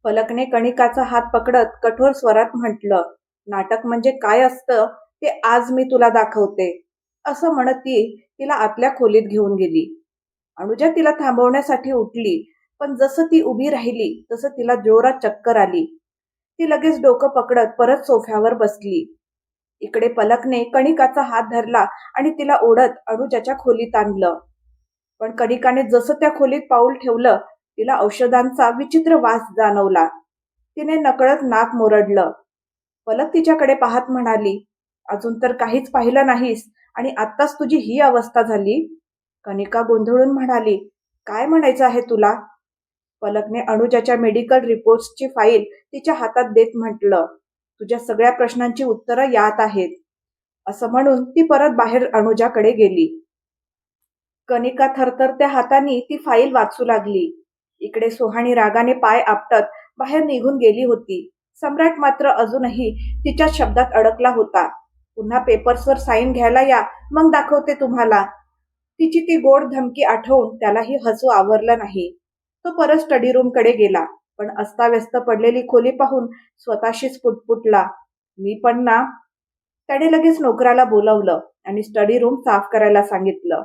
पलकने कणिकाचा हात पकडत कठोर स्वरात म्हटलं, नाटक म्हणजे काय असतं ते आज मी तुला दाखवते. असं म्हणत ती तिला आतल्या खोलीत घेऊन गेली. अनुजा तिला थांबवण्यासाठी उठली, पण जसं ती उभी राहिली तसं तिला जोरात चक्कर आली. ती लगेच डोकं पकडत परत सोफ्यावर बसली. इकडे पलकने कणिकाचा हात धरला आणि तिला ओढत अनुजाच्या खोलीत आणलं. पण कणिकाने जसं त्या खोलीत पाऊल ठेवलं, तिला औषधांचा विचित्र वास जाणवला. तिने नकळत नाक मुरडलं. पलक तिच्याकडे पाहत म्हणाली, अजून तर काहीच पाहिलं नाहीस आणि आत्ताच तुझी ही अवस्था झाली. कणिका गोंधळून म्हणाली, काय म्हणायचं आहे तुला? पलकने अनुजाच्या मेडिकल रिपोर्ट्सची फाईल तिच्या हातात देत म्हटलं, तुझ्या सगळ्या प्रश्नांची उत्तरं यात आहेत. असं म्हणून ती परत बाहेर अनुजाकडे गेली. कणिका थरथरत्या हातांनी ती फाईल वाचू लागली. इकडे सुहाणी रागाने पाय आपटत बाहेर निघून गेली होती. सम्राट मात्र अजूनही तिच्या शब्दात अडकला होता. पुन्हा पेपर्सवर साईन घ्यायला या, मग दाखवते तुम्हाला. तिची ती गोड धमकी आठवून त्यालाही हसू आवरलं नाही. तो परत स्टडी रूमकडे गेला, पण अस्ताव्यस्त पडलेली खोली पाहून स्वतःशीच पुटपुटला, मी पण ना. त्याने लगेच नोकराला बोलावलं आणि स्टडी रूम साफ करायला सांगितलं.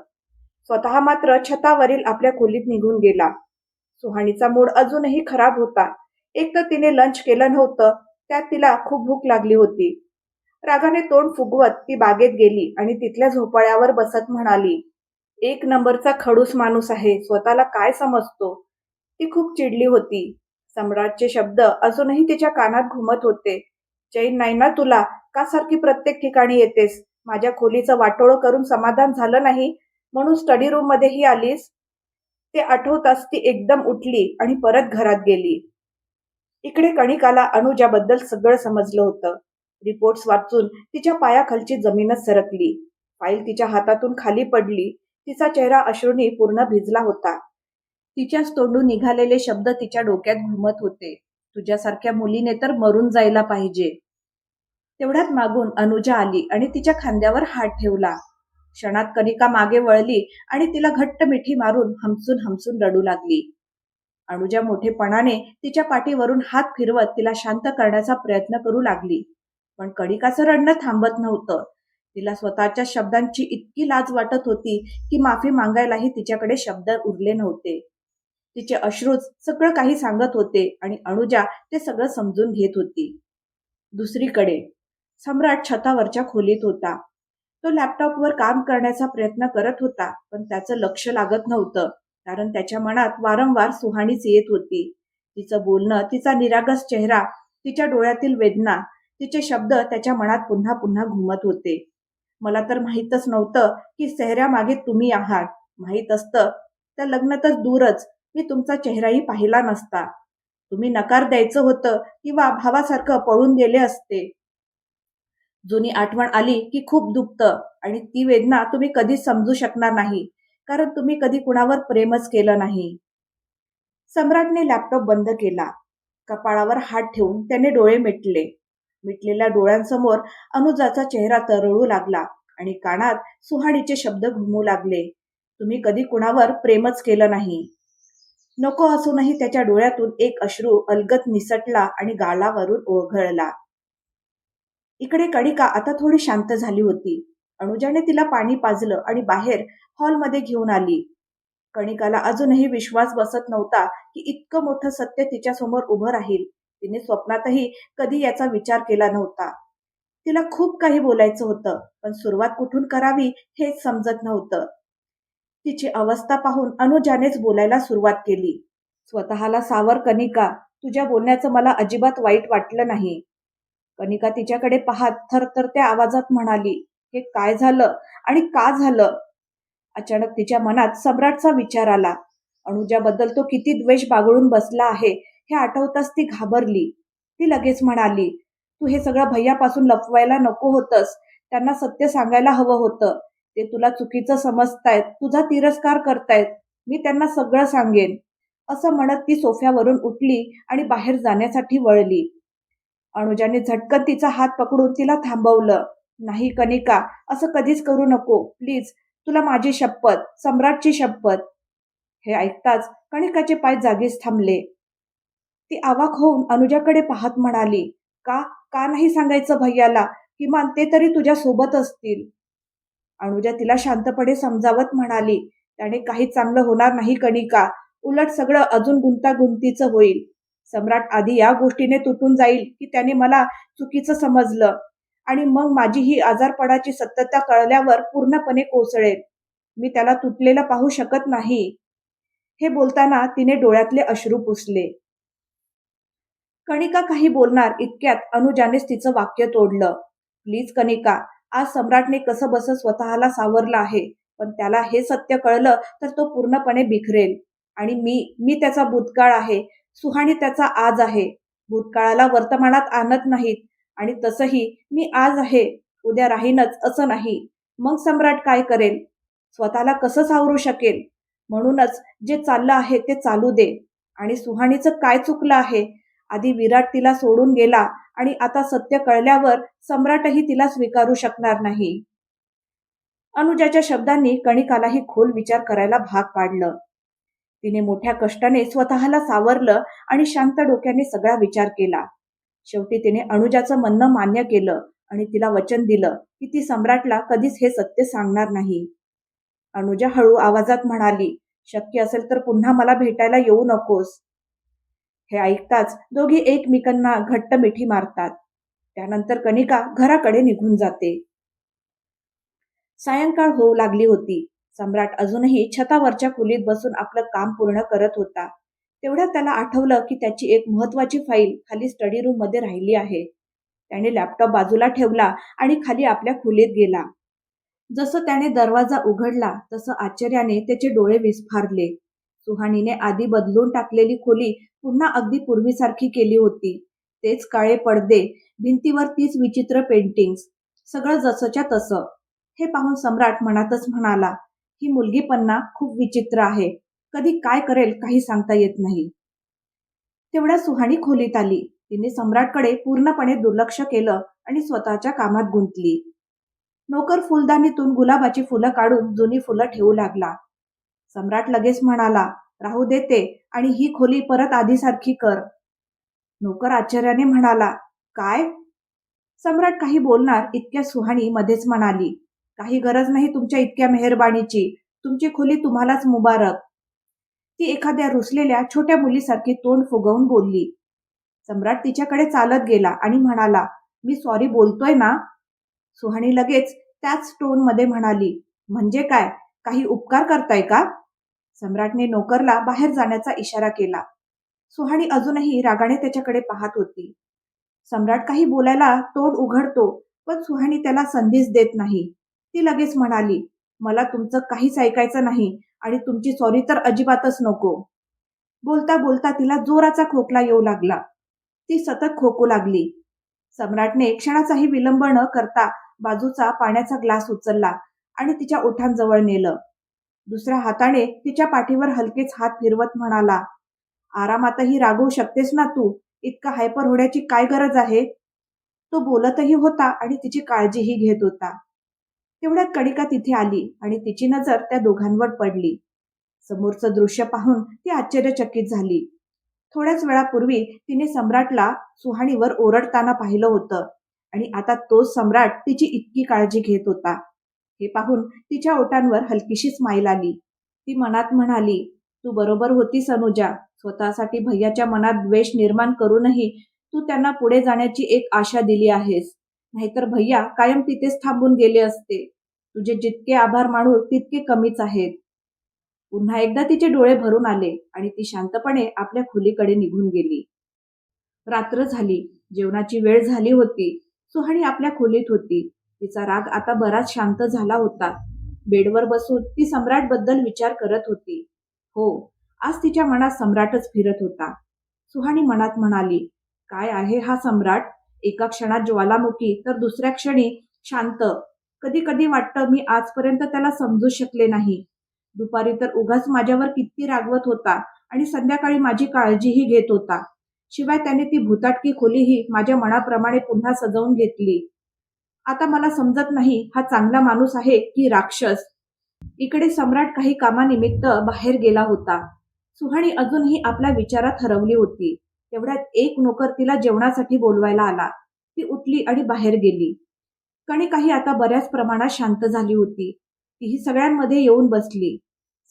स्वतः मात्र छतावरील आपल्या खोलीत निघून गेला. सुहाणीचा मूड अजूनही खराब होता. एक तर तिने लंच केलं नव्हतं, त्यात तिला खूप भूक लागली होती. रागाने तोंड फुगवत ती बागेत गेली आणि तिथल्या झोपाळ्यावर बसत म्हणाली, एक नंबरचा खडूस माणूस आहे, स्वतःला काय समजतो. ती खूप चिडली होती. सम्राटचे शब्द अजूनही तिच्या कानात घुमत होते. चैन नाही ना तुला? का सारखी प्रत्येक ठिकाणी येतेस? माझ्या खोलीचं वाटोळं करून समाधान झालं नाही म्हणून स्टडी रूम मध्येही आलीस? ते आठवताच ती एकदम उठली आणि परत घरात गेली. इकडे कणिकाला अनुजाबद्दल सगळं समजलं होतं. रिपोर्ट्स वाचून तिच्या पायाखालची जमीनच सरकली. फाईल तिच्या हातातून खाली पडली. तिचा चेहरा अश्रूंनी पूर्ण भिजला होता. तिच्याच तोंडून निघालेले शब्द तिच्या डोक्यात घुमत होते, तुझ्यासारख्या मुलीने तर मरून जायला पाहिजे. तेवढ्यात मागून अनुजा आली आणि तिच्या खांद्यावर हात ठेवला. क्षणात कणिका मागे वळली आणि तिला घट्ट मिठी मारून हमसून हमसून रडू लागली. अनुजा मोठेपणाने तिच्या पाठीवरून हात फिरवत तिला शांत करण्याचा प्रयत्न करू लागली. पण कणिकाचं रडणं थांबत नव्हतं. तिला स्वतःच्या शब्दांची इतकी लाज वाटत होती की माफी मागायलाही तिच्याकडे शब्द उरले नव्हते. तिचे अश्रूच सगळं काही सांगत होते आणि अनुजा ते सगळं समजून घेत होती. दुसरीकडे सम्राट छतावरच्या खोलीत होता. तो लॅपटॉपवर काम करण्याचा प्रयत्न करत होता, पण त्याचं लक्ष लागत नव्हतं, कारण त्याच्या मनात वारंवार सुहाणीच येत होती. तिचं बोलणं, तिचा निरागस चेहरा, तिच्या डोळ्यातील वेदना, तिचे शब्द त्याच्या मनात पुन्हा पुन्हा घुमत होते. मला तर माहीतच नव्हतं की चेहऱ्यामागे तुम्ही आहात. माहीत असतं तर लग्न तर दूरच, मी तुमचा चेहराही पाहिला नसता. तुम्ही नकार द्यायचं होतं किंवा भावासारखं पळून गेले असते. जुनी आठवण आली की खूप दुखतं आणि ती वेदना तुम्ही कधीच समजू शकणार नाही, कारण तुम्ही कधी कुणावर प्रेमच केलं नाही. सम्राटने लॅपटॉप बंद केला. कपाळावर हात ठेवून त्याने डोळे मिटले. मिटलेल्या डोळ्यांसमोर अनुजाचा चेहरा तरळू लागला आणि कानात सुहाणीचे शब्द घुमू लागले, तुम्ही कधी कुणावर प्रेमच केलं नाही. नको असूनही त्याच्या डोळ्यातून एक अश्रू अलगद निसटला आणि गालावरून ओघळला. इकडे कणिका आता थोडी शांत झाली होती. अनुजाने तिला पाणी पाजलं आणि बाहेर हॉलमध्ये घेऊन आली. कणिकाला अजूनही विश्वास बसत नव्हता की इतकं मोठं सत्य तिच्यासमोर उभं राहील. तिने स्वप्नातही कधी याचा विचार केला नव्हता. तिला खूप काही बोलायचं होतं, पण सुरुवात कुठून करावी हेच समजत नव्हतं. तिची अवस्था पाहून अनुजानेच बोलायला सुरुवात केली. स्वतःला सावर कणिका, तुझ्या बोलण्याचं मला अजिबात वाईट वाटलं नाही. कणिका तिच्याकडे पाहत थरथरत्या आवाजात म्हणाली, हे काय झालं आणि का झालं? अचानक तिच्या मनात सम्राटचा विचार आला. अनुजाबद्दल तो किती द्वेष बागळून बसला आहे हे आठवताच ती घाबरली. ती लगेच म्हणाली, तू हे सगळं भैयापासून लपवायला नको होतंस. त्यांना सत्य सांगायला हवं होतं. ते तुला चुकीचं समजतायत, तुझा तिरस्कार करतायत. मी त्यांना सगळं सांगेन. असं म्हणत ती सोफ्यावरून उठली आणि बाहेर जाण्यासाठी वळली. अनुजाने झटकन तिचा हात पकडून तिला थांबवलं. नाही कणिका, असं कधीच करू नको प्लीज. तुला माझी शपथ, सम्राटची शपथ. हे ऐकताच कणिकाचे पाय जागीच थांबले. ती अवाक होऊन अनुजाकडे पाहत म्हणाली, का का नाही सांगायचं भैयाला? किमान ते तरी तुझ्या सोबत असतील. अनुजा तिला शांतपणे समजावत म्हणाली, त्याने काही चांगलं होणार नाही कणिका. उलट सगळं अजून गुंतागुंतीचं होईल. सम्राट आधी या गोष्टीने तुटून जाईल की त्याने मला चुकीचं समजलं आणि मग माझी ही आजारपणाची सत्यता कळल्यावर पूर्णपणे कोसळेल. मी त्याला तुटलेला पाहू शकत नाही. हे बोलताना तिने डोळ्यातले अश्रू पुसले. कणिका काही बोलणार इतक्यात अनुजानेच तिचं वाक्य तोडलं. प्लीज कणिका, आज सम्राटने कसं बसं स्वतःला सावरलं आहे, पण त्याला हे सत्य कळलं तर तो पूर्णपणे बिखरेल. आणि मी मी त्याचा भूतकाळ आहे, सुहाणी त्याचा आज आहे. भूतकाळाला वर्तमानात आणत नाहीत आणि तसंही मी आज आहे, उद्या राहीनच असं नाही. मग सम्राट काय करेल? स्वतःला कसं सावरू शकेल? म्हणूनच जे चाललं आहे ते चालू दे. आणि सुहाणीचं काय चुकलं आहे? आधी विराट तिला सोडून गेला आणि आता सत्य कळल्यावर सम्राटही तिला स्वीकारू शकणार नाही. अनुजाच्या शब्दांनी कणिकालाही खोल विचार करायला भाग पाडलं. तिने मोठ्या कष्टाने स्वतःला सावरलं आणि शांत डोक्याने सगळा विचार केला. शेवटी तिने अनुजाचं म्हणणं मान्य केलं आणि तिला वचन दिलं की ती सम्राटला कधीच हे सत्य सांगणार नाही. अनुजा हळू आवाजात म्हणाली, शक्य असेल तर पुन्हा मला भेटायला येऊ नकोस. हे ऐकताच दोघी एकमेकांना घट्ट मिठी मारतात. त्यानंतर कणिका घराकडे निघून जाते. सायंकाळ होऊ लागली होती. सम्राट अजूनही छतावरच्या खोलीत बसून आपलं काम पूर्ण करत होता. तेवढ्यात त्याला आठवलं की त्याची एक महत्वाची फाईल खाली स्टडी रूम मध्ये राहिली आहे. त्याने लॅपटॉप बाजूला ठेवला आणि खाली आपल्या खोलीत गेला. जसं त्याने दरवाजा उघडला तसं आश्चर्याने त्याचे डोळे विस्फारले. सुहाणीने आधी बदलून टाकलेली खोली पुन्हा अगदी पूर्वीसारखी केली होती. तेच काळे पडदे, भिंतीवर तीच विचित्र पेंटिंग्स, सगळं जसंच्या तसं. हे पाहून सम्राट मनातच म्हणाला, ही मुलगी पन्ना खूप विचित्र आहे. कधी काय करेल काही सांगता येत नाही. तेवढ्या सुहाणी खोलीत आली. तिने सम्राटकडे पूर्णपणे दुर्लक्ष केलं आणि स्वतःच्या कामात गुंतली. नोकर फुलदाणीतून गुलाबाची फुलं काढून जुनी फुलं ठेवू लागला. सम्राट लगेच म्हणाला, राहू देते आणि ही खोली परत आधीसारखी कर. नोकर आश्चर्याने म्हणाला, काय? सम्राट काही बोलणार इतक्या सुहाणी मध्येच म्हणाली, काही गरज नाही तुमच्या इतक्या मेहरबानीची. तुमची खोली तुम्हालाच मुबारक. ती एखाद्या रुसलेल्या छोट्या मुलीसारखी तोंड फुगवून बोलली. सम्राट तिच्याकडे चालत गेला आणि म्हणाला, मी सॉरी बोलतोय ना? सुहाणी लगेच त्याच टोन मध्ये म्हणाली, म्हणजे काय? काही उपकार करताय का? सम्राटने नोकरला बाहेर जाण्याचा इशारा केला. सुहाणी अजूनही रागाने त्याच्याकडे पाहत होती. सम्राट काही बोलायला तोंड उघडतो, पण सुहाणी त्याला संधीच देत नाही. ती लगेच म्हणाली, मला तुमचं काहीच ऐकायचं नाही आणि तुमची सॉरी तर अजिबातच नको. बोलता बोलता तिला जोराचा खोकला येऊ लागला. ती सतत खोकू लागली. सम्राटने क्षणाचाही विलंब न करता बाजूचा पाण्याचा ग्लास उचलला आणि तिच्या ओठांजवळ नेलं. दुसऱ्या हाताने तिच्या पाठीवर हलकेच हात फिरवत म्हणाला, आरामातही रागवू शकतेस ना तू? इतका हायपर होण्याची काय गरज आहे? तो बोलतही होता आणि तिची काळजीही घेत होता. तेवढ्यात कणिका तिथे आली आणि तिची नजर त्या दोघांवर पडली. समोरचं दृश्य पाहून ती आश्चर्यचकित झाली. थोड्याच वेळापूर्वी तिने सम्राटला सुहाणीवर ओरडताना पाहिलं होतं आणि आता तोच सम्राट तिची इतकी काळजी घेत होता. हे पाहून तिच्या ओठांवर हलकीशी स्माईल आली. ती मनात म्हणाली, तू बरोबर होतीस अनुजा. स्वतःसाठी भैयाच्या मनात द्वेष निर्माण करूनही तू त्यांना पुढे जाण्याची एक आशा दिली आहेस. नाहीतर भैया कायम तिथेच थांबून गेले असते. तुझे जितके आभार मानू तितके कमीच आहेत. पुन्हा एकदा तिचे डोळे भरून आले आणि ती शांतपणे आपल्या खोलीकडे निघून गेली. रात्र झाली. जेवणाची वेळ झाली होती. सुहाणी आपल्या खोलीत होती. तिचा राग आता बराच शांत झाला होता. बेडवर बसून ती सम्राटबद्दल विचार करत होती. हो, आज तिच्या मनात सम्राटच फिरत होता. सुहाणी मनात म्हणाली, काय आहे हा सम्राट? एका क्षणात ज्वालामुखी तर दुसऱ्या क्षणी शांत. कधी कधी वाटतं मी आजपर्यंत त्याला समजू शकले नाही. दुपारी तर उगाच माझ्यावर किती रागवत होता आणि संध्याकाळी माझी काळजीही घेत होता. शिवाय त्याने ती भुताटकी खोलीही माझ्या मनाप्रमाणे पुन्हा सजवून घेतली. आता मला समजत नाही हा चांगला माणूस आहे की राक्षस. इकडे सम्राट काही कामानिमित्त बाहेर गेला होता. सुहाणी अजूनही आपल्या विचारात हरवली होती. तेवढ्यात एक नोकर तिला जेवणासाठी बोलवायला आला. ती उठली आणि बाहेर गेली. कणिकाही आता बऱ्याच प्रमाणात शांत झाली होती. तीही सगळ्यांमध्ये येऊन बसली.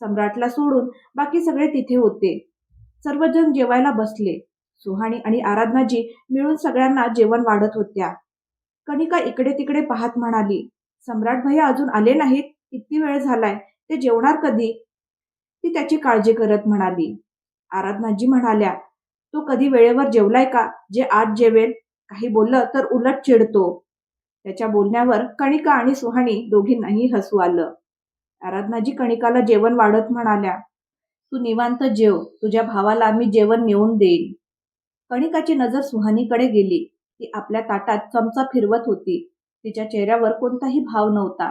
सम्राटला सोडून बाकी सगळे तिथे होते. सर्वजण जेवायला बसले. सुहाणी आणि आराधनाजी मिळून सगळ्यांना जेवण वाढत होत्या. कणिका इकडे तिकडे पाहत म्हणाली, सम्राट भैया अजून आले नाहीत? किती वेळ झालाय? ते जेवणार कधी? ती त्याची काळजी करत म्हणाली. आराधनाजी म्हणाल्या, तो कधी वेळेवर जेवलाय का, जे आज जेवेल? काही बोललं तर उलट चिडतो. त्याच्या बोलण्यावर कणिका आणि सुहाणी दोघींनाही हसू आलं. आराधनाजी कणिकाला जेवण वाढत म्हणाल्या, तू निवांत जेव, तुझ्या भावाला मी जेवण नेऊन देईन. कणिकाची नजर सुहानीकडे गेली. ती आपल्या ताटात चमचा फिरवत होती. तिच्या चेहऱ्यावर कोणताही भाव नव्हता.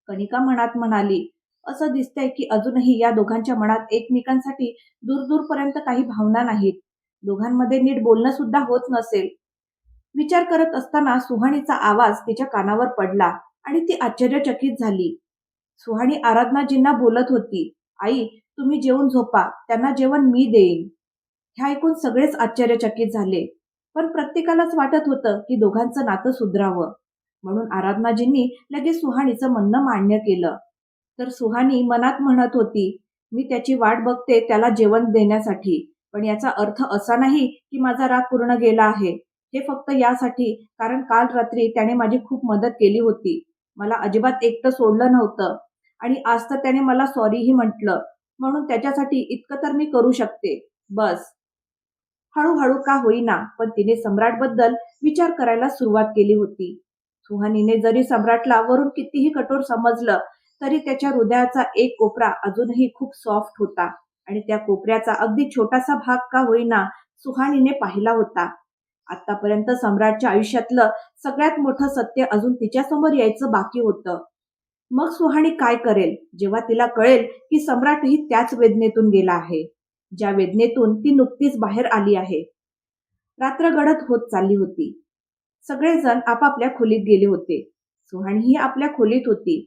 कणिका मनात म्हणाली, असं दिसतंय की अजूनही या दोघांच्या मनात एकमेकांसाठी दूरदूरपर्यंत काही भावना नाहीत. दोघांमध्ये नीट बोलणं सुद्धा होत नसेल. विचार करत असताना सुहाणीचा आवाज तिच्या कानावर पडला आणि ती आश्चर्यचकित झाली. सुहाणी आराधनाजींना बोलत होती, आई, तुम्ही जेवून झोपा, त्यांना जेवण मी देईन. हे ऐकून सगळेच आश्चर्यचकित झाले. पण प्रत्येकालाच वाटत होतं की दोघांचं नातं सुधरावं. म्हणून आराधनाजींनी लगेच सुहाणीचं म्हणणं मान्य केलं. तर सुहाणी मनात म्हणत होती, मी त्याची वाट बघते त्याला जेवण देण्यासाठी. पण याचा अर्थ असा नाही की माझा राग पूर्ण गेला आहे. हे फक्त यासाठी कारण काल रात्री त्याने माझी खूप मदत केली होती. मला अजिबात एकटं सोडलं नव्हतं. आणि आज तर त्याने मला सॉरीही म्हटलं. म्हणून त्याच्यासाठी इतकं तर मी करू शकते. बस. हळूहळू का होईना पण तिने सम्राटबद्दल विचार करायला सुरुवात केली होती. सुहानीने जरी सम्राटला वरून कितीही कठोर समजलं तरी त्याच्या हृदयाचा एक कोपरा अजूनही खूप सॉफ्ट होता आणि त्या कोपऱ्याचा अगदी छोटासा भाग का होईना सुहानीने पाहिला होता. आतापर्यंत सम्राटच्या आयुष्यातलं सगळ्यात मोठं सत्य अजून तिच्यासमोर यायचं बाकी होतं. मग सुहाणी काय करेल जेव्हा तिला कळेल की सम्राटही त्याच वेदनेतून गेला आहे, ज्या वेदनेतून ती नुकतीच बाहेर आली आहे. रात्र गडद होत चालली होती. सगळेजण आपापल्या खोलीत गेले होते. सुहाणीही आपल्या खोलीत होती.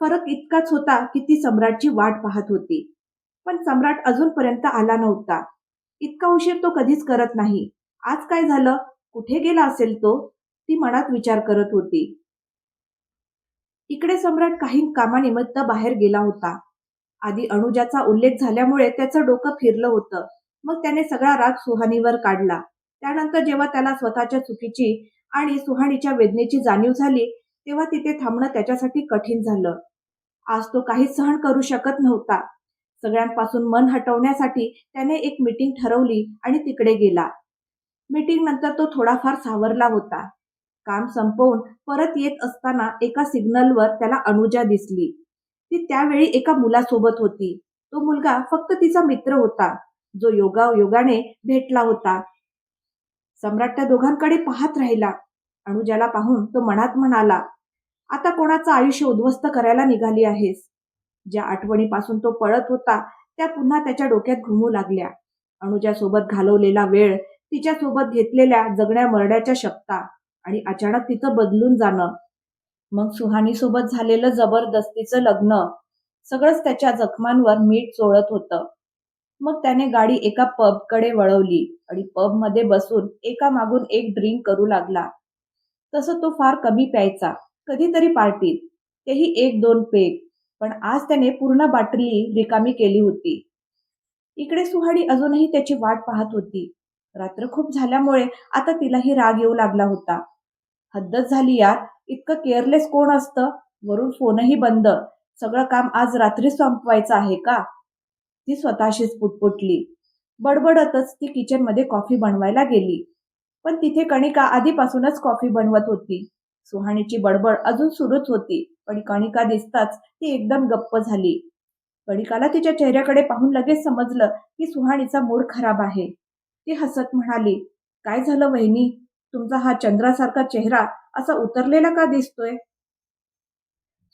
फरक इतकाच होता की ती सम्राटची वाट पाहत होती. पण सम्राट अजूनपर्यंत आला नव्हता. इतका उशीर तो कधीच करत नाही. आज काय झालं? कुठे गेला असेल तो? ती मनात विचार करत होती. इकडे सम्राट काही कामानिमित्त बाहेर गेला होता. आधी अनुजाचा उल्लेख झाल्यामुळे त्याचं डोकं फिरलं होतं. मग त्याने सगळा राग सुहानीवर काढला. त्यानंतर जेव्हा त्याला स्वतःच्या चुकीची आणि सुहाणीच्या वेदनेची जाणीव झाली, तेव्हा तिथे थांबणं त्याच्यासाठी कठीण झालं. आज तो काहीच सहन करू शकत नव्हता. सगळ्यांपासून मन हटवण्यासाठी त्याने एक मीटिंग ठरवली आणि तिकडे गेला. मीटिंग नंतर तो थोडाफार सावरला होता. काम संपवून परत येत असताना एका सिग्नलवर त्याला अनुजा दिसली. ती त्यावेळी एका मुलासोबत होती. तो मुलगा फक्त तिचा मित्र होता, जो योगायोगाने भेटला होता. सम्राट त्या दोघांकडे पाहत राहिला. अनुजाला पाहून तो मनात म्हणाला, आता कोणाचं आयुष्य उद्ध्वस्त करायला निघाली आहेस? ज्या आठवणीपासून तो पळत होता त्या पुन्हा त्याच्या डोक्यात घुमू लागल्या. अनुजासोबत घालवलेला वेळ, तिच्यासोबत घेतलेल्या जगण्या मरण्याच्या शपथा आणि अचानक तिचं बदलून जाणं. मग सुहानीसोबत झालेलं जबरदस्तीचं लग्न. सगळंच त्याच्या जखमांवर मीठ चोळत होतं. मग त्याने गाडी एका पबकडे वळवली आणि पबमध्ये बसून एका मागून एक ड्रिंक करू लागला. तसं तो फार कमी प्यायचा, कधीतरी पार्टीत, तेही 1-2 पेग. पण आज त्याने पूर्ण बाटली रिकामी केली होती. इकडे सुहाणी अजूनही त्याची वाट पाहत होती. रात्र खूप झाल्यामुळे आता तिलाही राग येऊ लागला होता. हद्दच झाली यार, इतकं केअरलेस कोण असतं? वरून फोनही बंद. सगळं काम आज रात्री संपवायचं आहे का? ती स्वतःशीच पुटपुटली. बडबडतच ती किचनमध्ये कॉफी बनवायला गेली. पण तिथे कणिका आधीपासूनच कॉफी बनवत होती. सुहाणीची बडबड अजून सुरूच होती. पण कणिका दिसताच ती एकदम गप्प झाली. कणिकाला तिच्या चेहऱ्याकडे पाहून लगेच समजलं की सुहाणीचा मूड खराब आहे. ती हसत म्हणाली, काय झालं वहिनी? तुमचा हा चंद्रासारखा चेहरा असा उतरलेला का दिसतोय?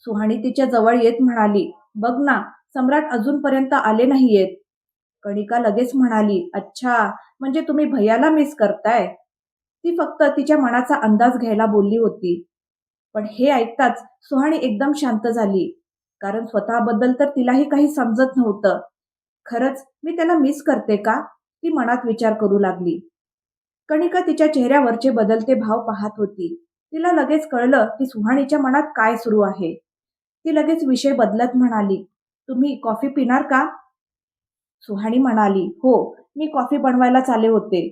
सुहाणी तिच्या जवळ येत म्हणाली, बघ ना, सम्राट अजूनपर्यंत आले नाहीयेत. कणिका लगेच म्हणाली, अच्छा, म्हणजे तुम्ही भैयाला मिस करताय? ती फक्त तिच्या मनाचा अंदाज घ्यायला बोलली होती. पण हे ऐकताच सुहाणी एकदम शांत झाली. कारण स्वतःबद्दल तर तिलाही काही समजत नव्हतं. खरंच मी त्याला मिस करते का? ती मनात विचार करू लागली. कणिका तिच्या चेहऱ्यावरचे बदलते भाव पाहत होती. तिला लगेच कळलं की सुहाणीच्या मनात काय सुरू आहे. ती लगेच विषय बदलत म्हणाली, तुम्ही कॉफी पिणार का? सुहाणी म्हणाली, हो, मी कॉफी बनवायलाच आले होते.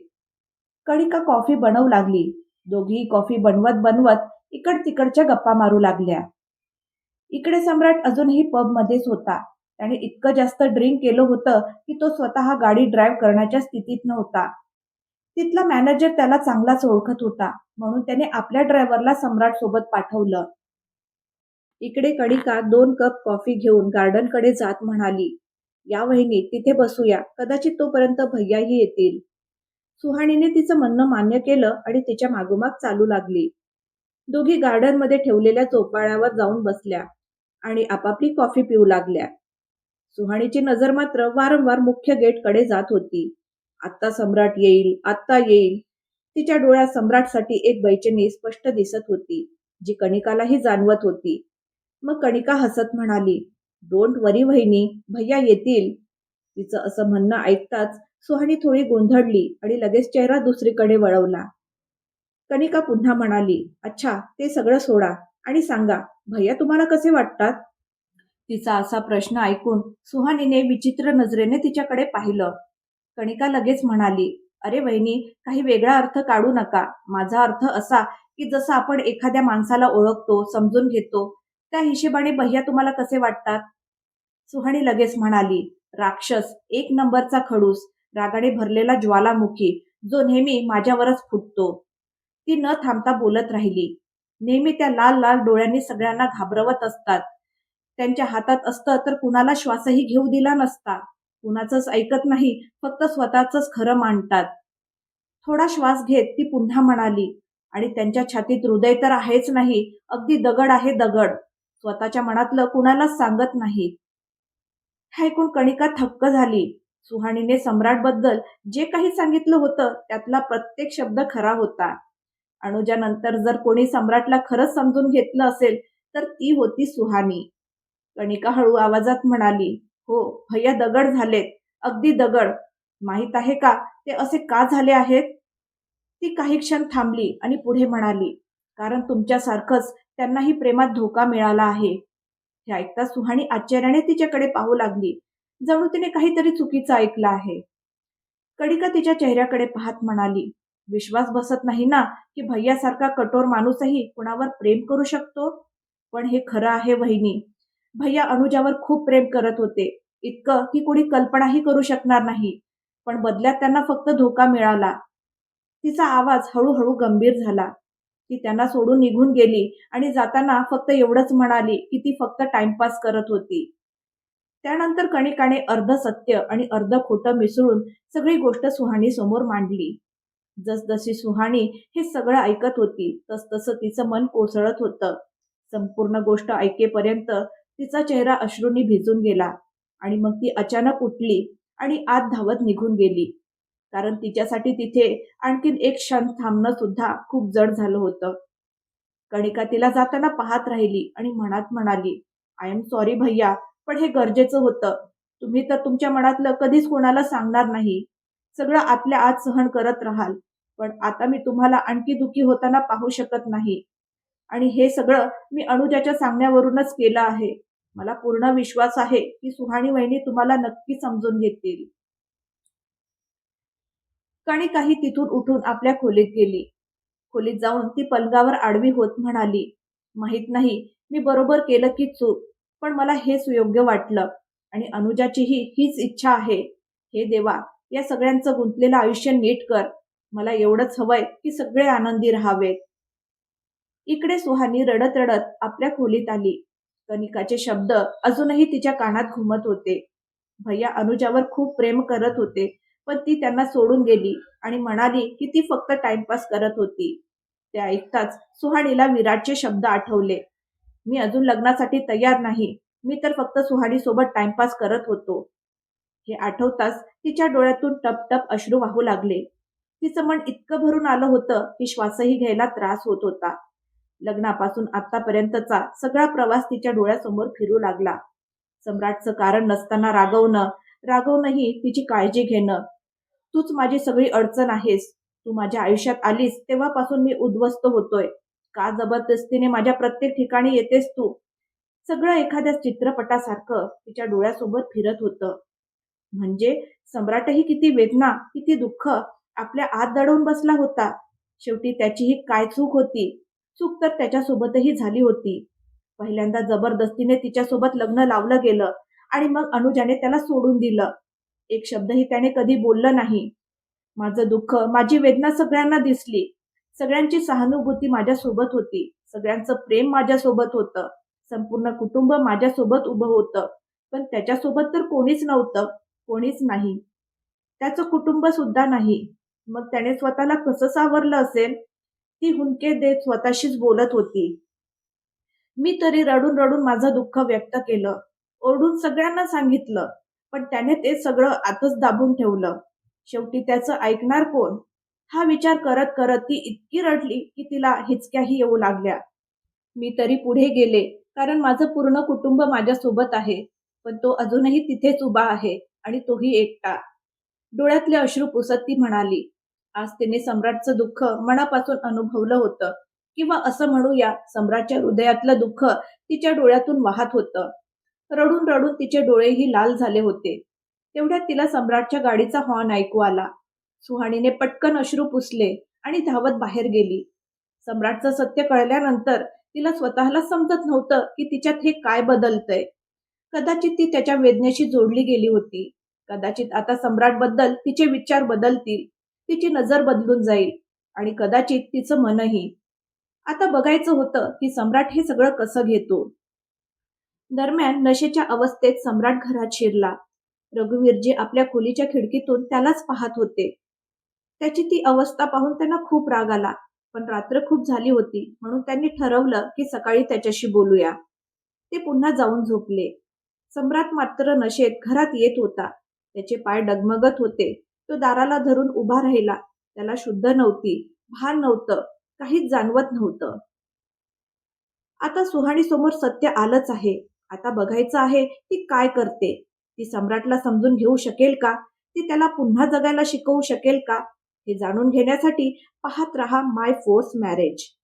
कणिका कॉफी बनवू लागली. दोघी कॉफी बनवत बनवत इकड तिकडच्या गप्पा मारू लागल्या. इकडे सम्राट अजूनही पबमध्येच होता. त्याने इतकं जास्त ड्रिंक केलं होतं की तो स्वतः गाडी ड्राईव्ह करण्याच्या स्थितीत नव्हता. तिथला मॅनेजर त्याला चांगलाच ओळखत होता, म्हणून त्याने आपल्या ड्रायव्हरला सम्राट सोबत पाठवलं. इकडे कणिका 2 कप कॉफी घेऊन गार्डनकडे जात म्हणाली, या वहिनी, तिथे बसूया, कदाचित तोपर्यंत भैयाही येतील. सुहाणीने तिचं म्हणणं मान्य केलं आणि तिच्या मागोमाग चालू लागली. दोघी गार्डनमध्ये ठेवलेल्या चोपाळ्यावर जाऊन बसल्या आणि आपापली कॉफी पिऊ लागल्या. सुहाणीची नजर मात्र वारंवार मुख्य गेटकडे जात होती. आत्ता सम्राट येईल, आत्ता येईल. तिच्या डोळ्यात सम्राटसाठी एक बेचैनी स्पष्ट दिसत होती, जी कणिकालाही जाणवत होती. मग कणिका हसत म्हणाली, डोंट वरी वहिनी, भैया येतील. तिचं असं म्हणणं ऐकताच सुहाणी थोडी गोंधळली आणि लगेच चेहरा दुसरीकडे वळवला. कणिका पुन्हा म्हणाली, अच्छा, ते सगळं सोडा आणि सांगा, भैया तुम्हाला कसे वाटतात? तिचा असा प्रश्न ऐकून सुहानीने विचित्र नजरेने तिच्याकडे पाहिलं. कणिका लगेच म्हणाली, अरे वहिनी, काही वेगळा अर्थ काढू नका. माझा अर्थ असा की जसं आपण एखाद्या माणसाला ओळखतो, समजून घेतो, त्या हिशेबाने भैया तुम्हाला कसे वाटतात? सुहाणी लगेच म्हणाली, राक्षस, एक नंबरचा खडूस, रागाने भरलेला ज्वालामुखी, जो नेहमी माझ्यावरच फुटतो. ती न थांबता बोलत राहिली. नेहमी त्या लाल लाल डोळ्यांनी सगळ्यांना घाबरवत असतात. त्यांच्या हातात असतं तर कुणाला श्वासही घेऊ दिला नसता. कुणाचंच ऐकत नाही, फक्त स्वतःचंच खरं मांडतात. थोडा श्वास घेत ती पुन्हा म्हणाली, आणि त्यांच्या छातीत हृदय तर आहेच नाही, अगदी दगड आहे, दगड. स्वतःच्या मनातलं कुणालाच सांगत नाहीत. हे ऐकून कणिका थक्क झाली. सुहाणीने सम्राटबद्दल जे काही सांगितलं होतं त्यातला प्रत्येक शब्द खरा होता. अनुजानंतर जर कोणी सम्राटला खरंच समजून घेतलं असेल तर ती होती सुहानी. कणिका हळू आवाजात म्हणाली, हो, भैया दगड झालेत, अगदी दगड. माहित आहे का ते असे का झाले आहेत? ती काही क्षण थांबली आणि पुढे म्हणाली, कारण तुमच्यासारखंच त्यांनाही प्रेमात धोका मिळाला आहे. हे ऐकता सुहाणी आश्चर्याने तिच्याकडे पाहू लागली, जणू तिने काहीतरी चुकीचं ऐकलं आहे. कणिका तिच्या चेहऱ्याकडे पाहत म्हणाली, विश्वास बसत नाही ना की भैयासारखा कठोर माणूसही कुणावर प्रेम करू शकतो? पण हे खरं आहे वहिनी. भैया अनुजावर खूप प्रेम करत होते, इतकं की कुणी कल्पनाही करू शकणार नाही. पण बदल्यात त्यांना फक्त धोका मिळाला. तिचा आवाज हळूहळू गंभीर झाला. ती त्यांना सोडून निघून गेली आणि जाताना फक्त एवढंच म्हणाली की ती फक्त टाइमपास करत होती. त्यानंतर कणिकाने अर्ध सत्य आणि अर्ध खोटं मिसळून सगळी गोष्ट सुहाणी समोर मांडली. जसजशी सुहाणी हे सगळं ऐकत होती तसतसं तिचं मन कोसळत होतं. संपूर्ण गोष्ट ऐकेपर्यंत तिचा चेहरा अश्रूंनी भिजून गेला आणि मग ती अचानक उठली आणि आत धावत निघून गेली. कारण तिच्यासाठी तिथे आणखीन एक क्षण थांबणं सुद्धा खूप जड झालं होतं. कणिका तिला जाताना पाहत राहिली आणि मनात म्हणाली, आय एम सॉरी भैया, पण हे गरजेचं होतं. तुम्ही तर तुमच्या मनातलं कधीच कोणाला सांगणार नाही. सगळं आतल्या आत सहन करत राहाल. पण आता मी तुम्हाला आणखी दुःखी होताना पाहू शकत नाही. आणि हे सगळं मी अनुजाच्या सांगण्यावरूनच केलं आहे. मला पूर्ण विश्वास आहे की सुहाणी वहिनी तुम्हाला नक्की समजून घेतील. कणिकाही तिथून उठून आपल्या खोलीत गेली. खोलीत जाऊन ती पलंगावर आडवी होत म्हणाली, माहित नाही मी बरोबर केलं की चूक, पण मला हे सुयोग्य वाटलं आणि अनुजाचीही हीच इच्छा आहे. हे देवा, या सगळ्यांचं गुंतलेलं आयुष्य नीट कर. मला एवढंच हवंय की सगळे आनंदी राहावेत. इकडे सुहानी रडत रडत आपल्या खोलीत आली. कणिकाचे शब्द अजूनही तिच्या कानात घुमत होते. भैया अनुजावर खूप प्रेम करत होते, पण ती त्यांना सोडून गेली आणि म्हणाली की ती फक्त टाइमपास करत होती. ते ऐकताच सुहाणीला विराटचे शब्द आठवले, मी अजून लग्नासाठी तयार नाही, मी तर फक्त सुहाणीसोबत टाइमपास करत होतो. हे आठवताच तिच्या डोळ्यातून टपटप अश्रू वाहू लागले. तिचं मन इतकं भरून आलं होतं की श्वासही घ्यायला त्रास होत होता. लग्नापासून आतापर्यंतचा सगळा प्रवास तिच्या डोळ्यासमोर फिरू लागला. सम्राटचं कारण नसताना रागवणंही तिची काळजी घेणं. तूच माझी सगळी अडचण आहेस. तू माझ्या आयुष्यात आलीस तेव्हापासून मी उद्ध्वस्त होतोय. का जबरदस्तीने माझ्या प्रत्येक ठिकाणी येतेस तू? सगळं एखाद्या चित्रपटासारखं तिच्या डोळ्यासोबत फिरत होतं. म्हणजे सम्राटही किती वेदना, किती दुःख आपल्या आत दडवून बसला होता. शेवटी त्याचीही काय चूक होती? चूक तर त्याच्यासोबतही झाली होती. पहिल्यांदा जबरदस्तीने तिच्यासोबत लग्न लावलं गेलं आणि मग अनुजाने त्याला सोडून दिलं. एक शब्दही त्याने कधी बोललं नाही. माझं दुःख, माझी वेदना सगळ्यांना दिसली. सगळ्यांची सहानुभूती माझ्यासोबत होती. सगळ्यांचं प्रेम माझ्यासोबत होतं. संपूर्ण कुटुंब माझ्यासोबत उभं होतं. पण त्याच्यासोबत तर कोणीच नव्हतं. कोणीच नाही. त्याचं कुटुंब सुद्धा नाही. मग त्याने स्वतःला कसं सावरलं असेल? ती हुंदके देत स्वतःशीच बोलत होती. मी तरी रडून रडून माझं दुःख व्यक्त केलं. ओरडून सगळ्यांना सांगितलं. पण त्याने ते सगळं आतच दाबून ठेवलं. शेवटी त्याचं ऐकणार कोण? हा विचार करत करत ती इतकी रडली की तिला हिचक्याही येऊ लागल्या. मी तरी पुढे गेले, कारण माझं पूर्ण कुटुंब माझ्यासोबत आहे. पण तो अजूनही तिथेच उभा आहे आणि तोही एकटा. डोळ्यातले अश्रू पुसत ती म्हणाली, आज तिने सम्राटचं दुःख मनापासून अनुभवलं होतं. किंवा असं म्हणूया, सम्राटच्या हृदयातलं दुःख तिच्या डोळ्यातून वाहत होतं. रडून रडून तिचे डोळेही लाल झाले होते. तेवढ्यात तिला सम्राटच्या गाडीचा हॉर्न ऐकू आला. सुहाणीने पटकन अश्रू पुसले आणि धावत बाहेर गेली. सम्राटचं सत्य कळल्यानंतर तिला स्वतःला समजत नव्हतं की तिच्यात हे काय बदलतंय. कदाचित ती त्याच्या वेदनेशी जोडली गेली होती. कदाचित आता सम्राटबद्दल तिचे विचार बदलतील, तिची नजर बदलून जाईल आणि कदाचित तिचं मनही. आता बघायचं होतं की सम्राट हे सगळं कसं घेतो. दरम्यान नशेच्या अवस्थेत सम्राट घरात शिरला. रघुवीरजी आपल्या खोलीच्या खिडकीतून त्यालाच पाहत होते. त्याची ती अवस्था पाहून त्यांना खूप राग आला. पण रात्र खूप झाली होती, म्हणून त्यांनी ठरवलं की सकाळी त्याच्याशी बोलूया. ते पुन्हा जाऊन झोपले. सम्राट मात्र नशेत घरात येत होता. त्याचे पाय डगमगत होते. तो दाराला धरून उभा राहिला. त्याला शुद्ध नव्हती, भान नव्हतं, काहीच जाणवत नव्हतं. आता सुहाणी समोर सत्य आलंच आहे. आता बघायचं आहे ती काय करते. ती सम्राटला समजून घेऊ शकेल का? ती त्याला पुन्हा जगायला शिकवू शकेल का? हे जाणून घेण्यासाठी पाहत रहा माय फोर्स मॅरेज.